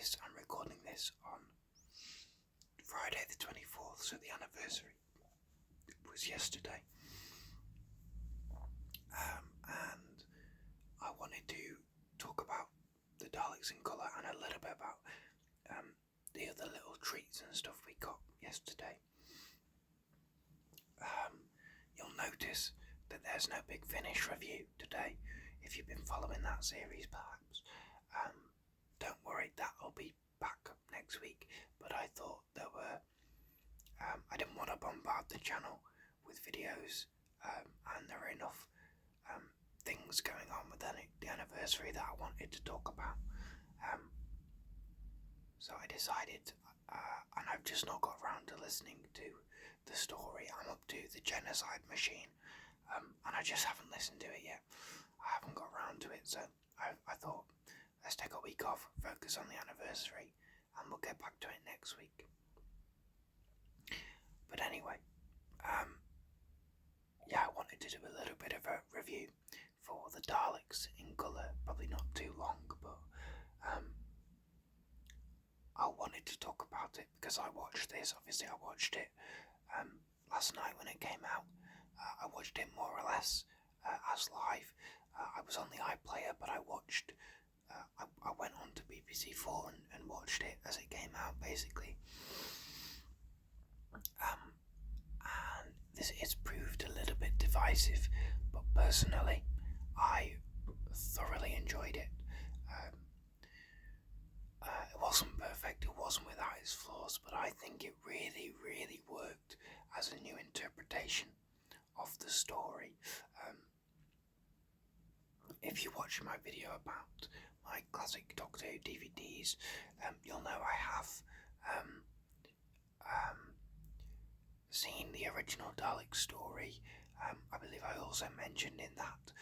I'm recording this on Friday the 24th, so the anniversary was yesterday. And I wanted to talk about the Daleks in colour and a little bit about the other little treats and stuff we got yesterday. You'll notice that there's no Big Finish review today, if you've been following that series perhaps. Don't worry, that'll be back next week, but I thought there were, I didn't want to bombard the channel with videos, and there are enough things going on with the anniversary that I wanted to talk about. So I decided, and I've just not got around to listening to the story. I'm up to the genocide machine, and I just haven't listened to it yet. I haven't got around to it, so I thought, let's take a week off, focus on the anniversary, and we'll get back to it next week. But anyway, I wanted to do a little bit of a review for the Daleks in colour, probably not too long, but I wanted to talk about it because I watched this. Obviously I watched it last night when it came out. I watched it more or less as live. I was on the iPlayer, but I watched I went on to BBC4 and watched it as it came out, basically. And this is proved a little bit divisive, but personally, I thoroughly enjoyed it. It wasn't perfect, it wasn't without its flaws, but I think it really, really worked as a new interpretation of the story. If you watch my video about my classic Doctor Who DVDs, you'll know I have seen the original Dalek story. I believe I also mentioned in that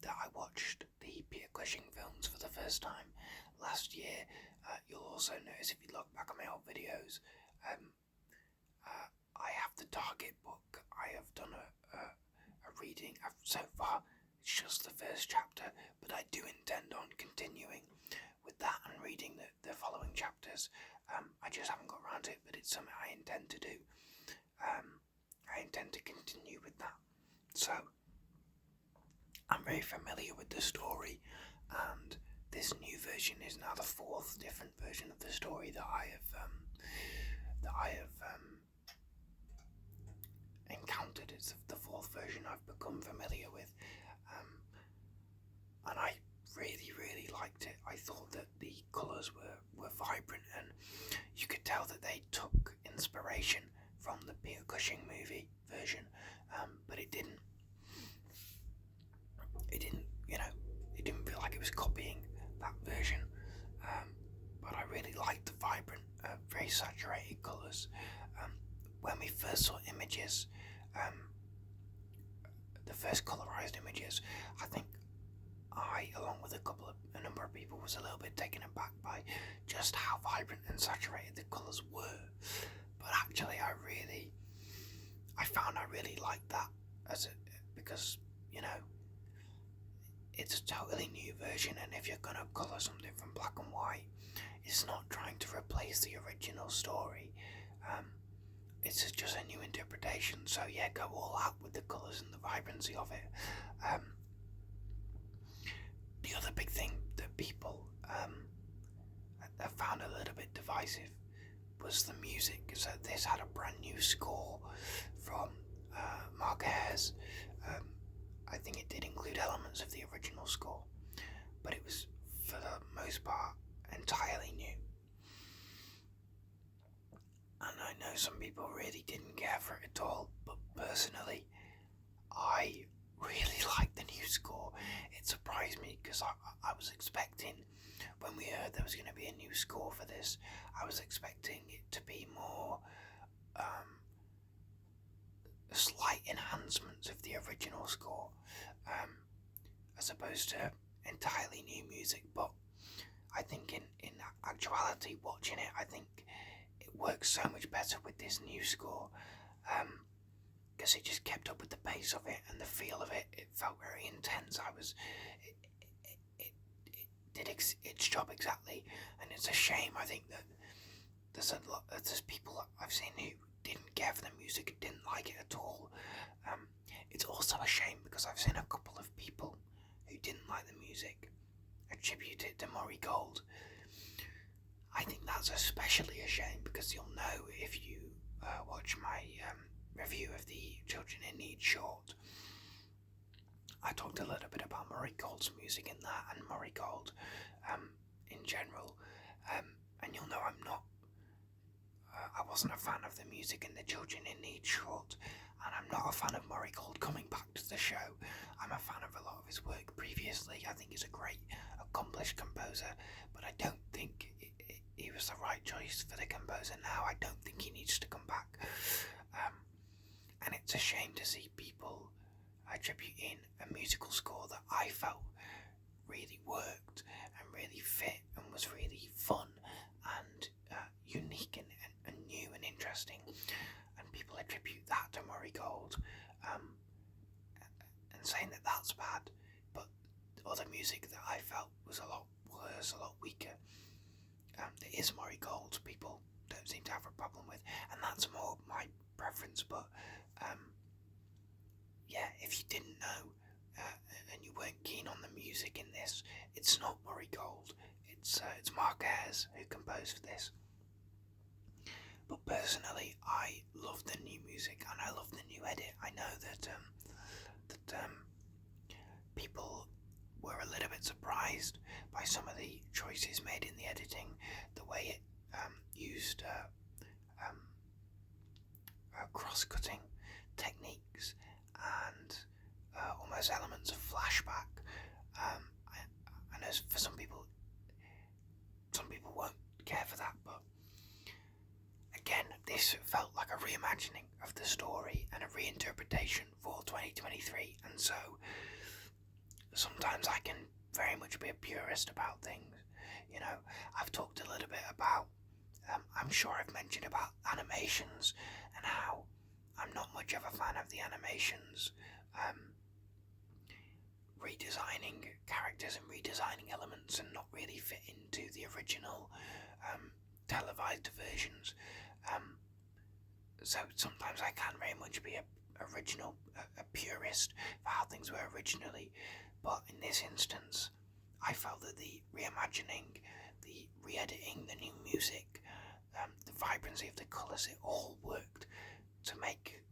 that I watched the Peter Cushing films for the first time last year. You'll also notice, if you look back on my old videos, I have the Target book. I have done a reading. So far, it's just the first chapter, but I do intend on continuing with that and reading the following chapters. I just haven't got around to it, but it's something I intend to do. I intend to continue with that. So, I'm very familiar with the story, and this new version is now the fourth different version of the story that I have encountered. It's the fourth version I've become familiar with, and I really, really liked it. I thought that the colours were vibrant, and you could tell that they took inspiration from the Peter Cushing movie version, but it didn't, it didn't feel like it was copying that version, but I really liked the vibrant, very saturated colours. When we first saw images, the first colorised images, I think I, along with a number of people, was a little bit taken aback by just how vibrant and saturated the colours were. But actually, I found I really liked that because it's a totally new version, and if you're gonna colour something from black and white, it's not trying to replace the original story. It's just a new interpretation. So yeah, go all out with the colours and the vibrancy of it. The other big thing that people that found a little bit divisive was the music. So this had a brand new score from Mark Ayres. I think it did include elements of the original score, but it was, for the most part, entirely new. And I know some people really didn't care for it at all, but personally, I really liked the new score. It surprised me because I was expecting, when we heard there was going to be a new score for this, I was expecting it to be more slight enhancements of the original score, as opposed to entirely new music. But I think in actuality, watching it, I think it works so much better with this new score, because it just kept up with the pace of it and the feel of it. It felt very intense. It did its job exactly, and it's a shame. I think that there's people that I've seen who didn't care for the music and didn't like it at all. It's also a shame because I've seen a couple of people who didn't like the music attribute it to Murray Gold. I think that's especially a shame because you'll know if you watch my review of the Children in Need short. I talked a little bit about Murray Gold's music in that and Murray Gold in general, and you'll know I wasn't a fan of the music in the Children in Need short, and I'm not a fan of Murray Gold coming back to the show. I'm a fan of a lot of his work previously. I think he's a great, accomplished composer, but I don't think he was the right choice for the composer now. I don't think he needs to come back. And it's a shame to see people attributing a musical score that I felt really worked and really fit and was really fun and unique and new and interesting, and people attribute that to Murray Gold, and saying that that's bad, but other music that I felt was a lot worse, a lot weaker, that is Murray Gold, people don't seem to have a problem with, and that's more my preference. But yeah, if you didn't know and you weren't keen on the music in this, it's not Murray Gold, it's Mark Ayres who composed this. But personally, I love the new music and I love the new edit. I know that people were a little bit surprised by some of the choices made in the editing, the way it used cross-cutting techniques and almost elements of flashback. I know for some people won't care for that, but again, this felt like a reimagining of the story and a reinterpretation for 2023, and so sometimes I can very much be a purist about things. You know, I've talked a little bit about, I'm sure I've mentioned about animations and how I'm not much of a fan of the animations, redesigning characters and redesigning elements and not really fit into the original televised versions. So sometimes I can very much be a purist for how things were originally, but in this instance, I felt that the reimagining, the re-editing, the new music, the vibrancy of the colours, it all worked to make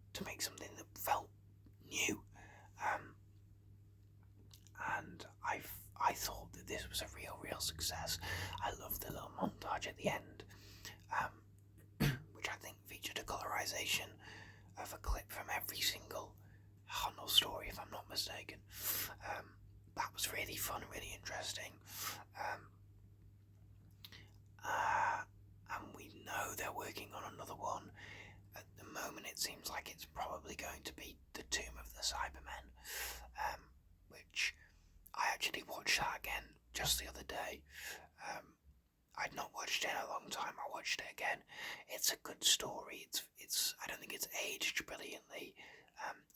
something that felt new. And I thought that this was a real success. I loved the little montage at the end, which I think featured a colorization of a clip from every single Hunnell story, if I'm not mistaken. That was really fun, really interesting. And we know they're working on another one. At the moment, it seems like it's probably going to be The Tomb of the Cybermen, which I actually watched that again just the other day. I'd not watched it in a long time. I watched it again. It's a good story. It's I don't think it's aged brilliantly,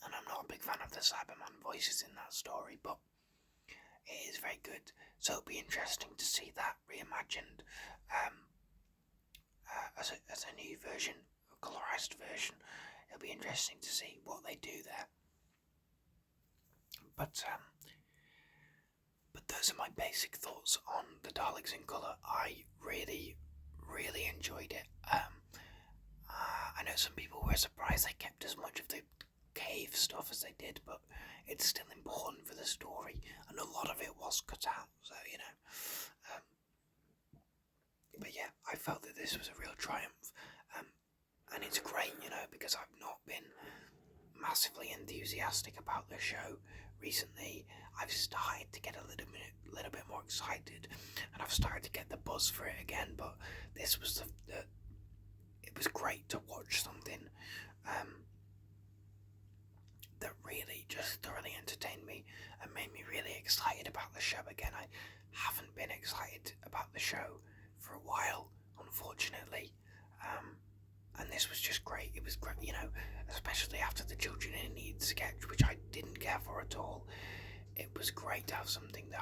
and I'm not a big fan of the Cyberman voices in that story, but it is very good. So it'll be interesting to see that reimagined as a new version, a colorized version. It'll be interesting to see what they do there. But those are my basic thoughts on the Daleks in colour. I really enjoyed it. I know some people were surprised they kept as much of the cave stuff as they did, but it's still important for the story, and a lot of it was cut out, so you know. But yeah, I felt that this was a real triumph, and it's great, you know, because I've not been massively enthusiastic about the show recently. I've started to get a little bit more excited, and I've started to get the buzz for it again. But this was it was great to watch something that really just thoroughly entertained me and made me really excited about the show again. I haven't been excited about the show for a while, unfortunately, and this was just great. It was great, you know, especially after the Children in Need sketch, which I didn't care for at all. It was great to have something that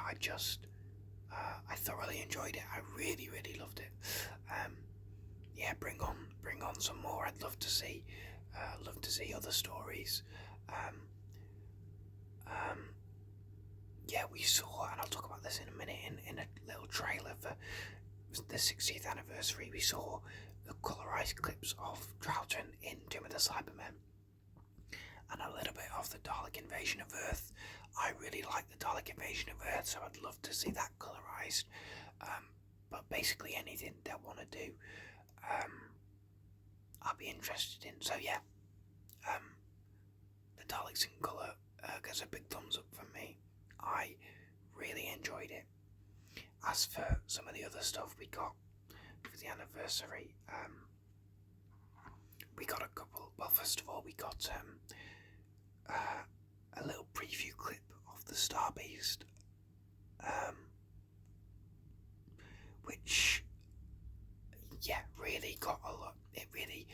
I thoroughly enjoyed it. I really, really loved it. Yeah, bring on some more. I'd love to see other stories. Yeah, we saw, and I'll talk about this in a minute, in a little trailer for the 60th anniversary, we saw the colorized clips of Troughton in Doom of the Cybermen, and a little bit of the Dalek invasion of Earth. I really like the Dalek invasion of Earth, so I'd love to see that colorized. But basically anything they want to do, I'll be interested in. So yeah, the Daleks in colour gets a big thumbs up from me. I really enjoyed it. As for some of the other stuff we got for the anniversary, we got a couple. Well, first of all, we got a little preview clip of the Star Beast, which, yeah, really got a lot. It really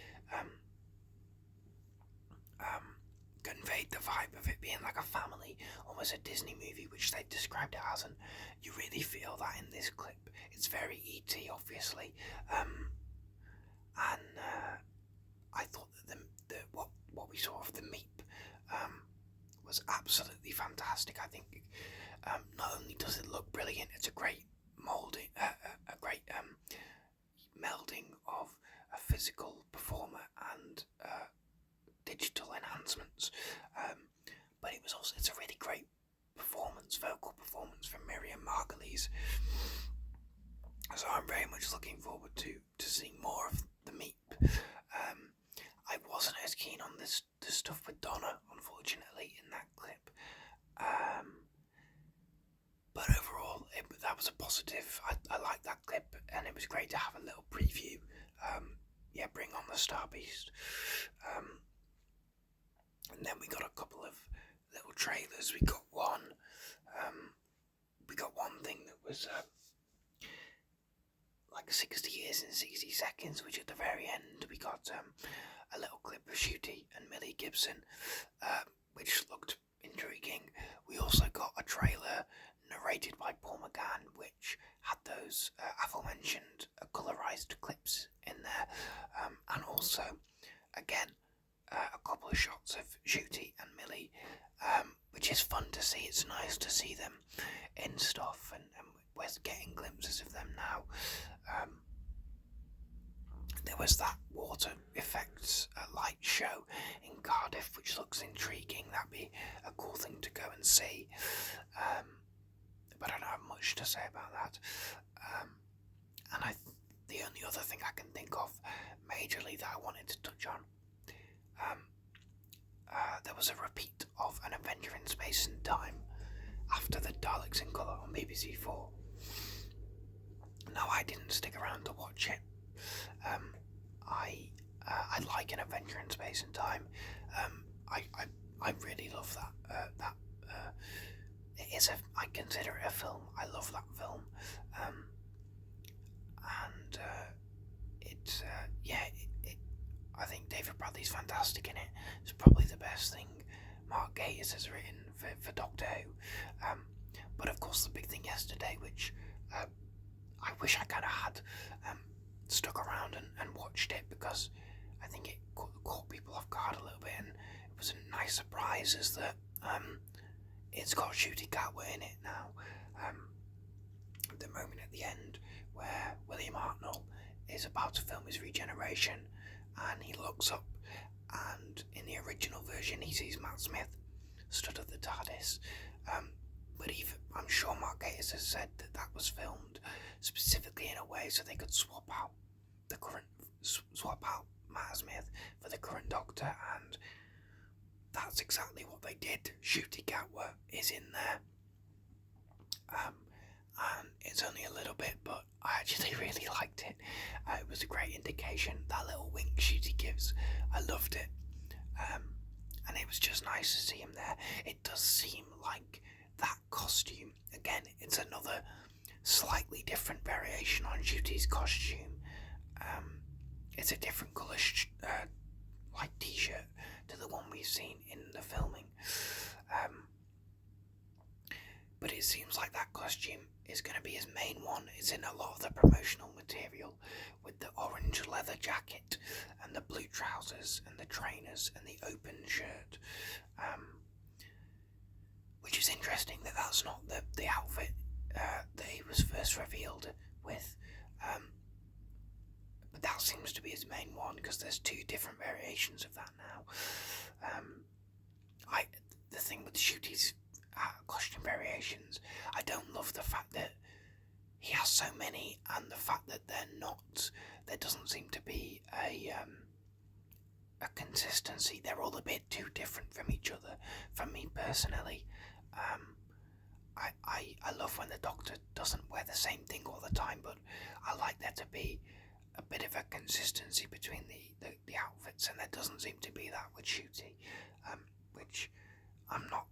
conveyed the vibe of it being like a family, almost a Disney movie, which they described it as, and you really feel that in this clip. It's very E.T., obviously, and I thought that what we saw of the Meep was absolutely fantastic. I think not only does it look brilliant, it's a great molding, a great melding of a physical performer and digital enhancements, but it's a really great vocal performance from Miriam Margolyes. So I'm very much looking forward to seeing more of the Meep. I wasn't as keen on the stuff with Donna, unfortunately, in that clip. But overall, that was a positive. I liked that clip, and it was great to have a little preview. Yeah, bring on the Star Beast. And then we got a couple of little trailers. We got one thing that was like 60 years in 60 seconds, which at the very end we got a little clip of Shooty and Millie Gibson, which looked intriguing. We also got a trailer narrated by Paul McGann, which had those aforementioned colorized clips in there, and also, again, a couple of shots of Shooty and Millie, which is fun to see. It's nice to see them in stuff, and we're getting glimpses of them now. There was that water effects light show in Cardiff, which looks intriguing. That'd be a cool thing to go and see. But I don't have much to say about that. And the only other thing I can think of majorly that I wanted to touch on, there was a repeat of An Adventure in Space and Time after the Daleks in Colour on BBC4. Now, I didn't stick around to watch it. I like An Adventure in Space and Time. I really love that. I consider it a film. I love that film. I think David Bradley's fantastic in it. It's probably the best thing Mark Gatiss has written for Doctor Who. But of course, the big thing yesterday, which I wish I kind of had stuck around and watched it, because I think it caught people off guard a little bit, and it was a nice surprise, is that it's got Shooty Gatwa in it now. The moment at the end where William Hartnell is about to film his regeneration, and he looks up, and in the original version he sees Matt Smith stood at the TARDIS. But even, I'm sure Mark Gatiss has said that was filmed specifically in a way so they could swap out Matt Smith for the current Doctor, and that's exactly what they did. Shooty Gatwa is in there, and it's only a little bit, but I actually really liked it. It was a great indication, that little wink Shooty gives. I loved it, and it was just nice to see him there. It does seem like that costume, again, it's another slightly different variation on Shooty's costume. It's a different colour like t-shirt to the one we've seen in the filming. but it seems like that costume is going to be his main one. It's in a lot of the promotional material, with the orange leather jacket and the blue trousers and the trainers and the open shirt, which is interesting that that's not the outfit that he was first revealed with, but that seems to be his main one, because there's 2 different variations of that now. The thing with Shooty's costume variations, I don't love the fact that he has so many, and the fact that there doesn't seem to be a consistency. They're all a bit too different from each other, for me personally. I love when the Doctor doesn't wear the same thing all the time, but I like there to be a bit of a consistency between the outfits, and there doesn't seem to be that with Shooty, which I'm not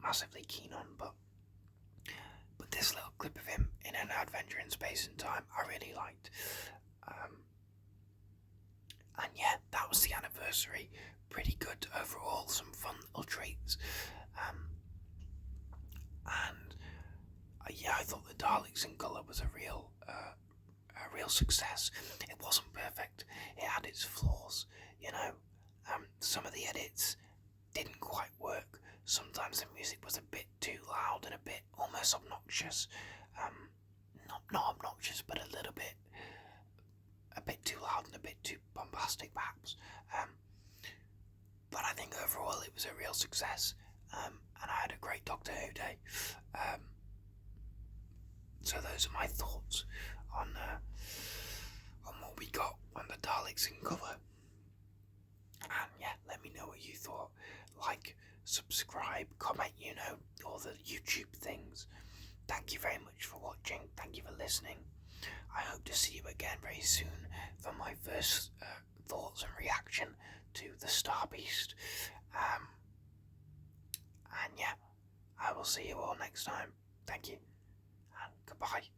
massively keen on, but this little clip of him in An Adventure in Space and Time I really liked. And yeah, that was the anniversary. Pretty good overall, some fun little treats. I thought the Daleks in colour was a real success. It wasn't perfect. It had its flaws, some of the edits didn't quite work. Sometimes the music was a bit too loud and a bit almost obnoxious. Not obnoxious, but a little bit, too loud and a bit too bombastic, perhaps. But I think overall it was a real success, and I had a great Doctor Who day. So those are my thoughts on what we got on the Daleks in cover. And yeah, let me know what you thought. Like, subscribe, comment, all the YouTube things. Thank you very much for watching. Thank you for listening. I hope to see you again very soon for my first thoughts and reaction to the Star Beast. And yeah, I will see you all next time. Thank you, and goodbye.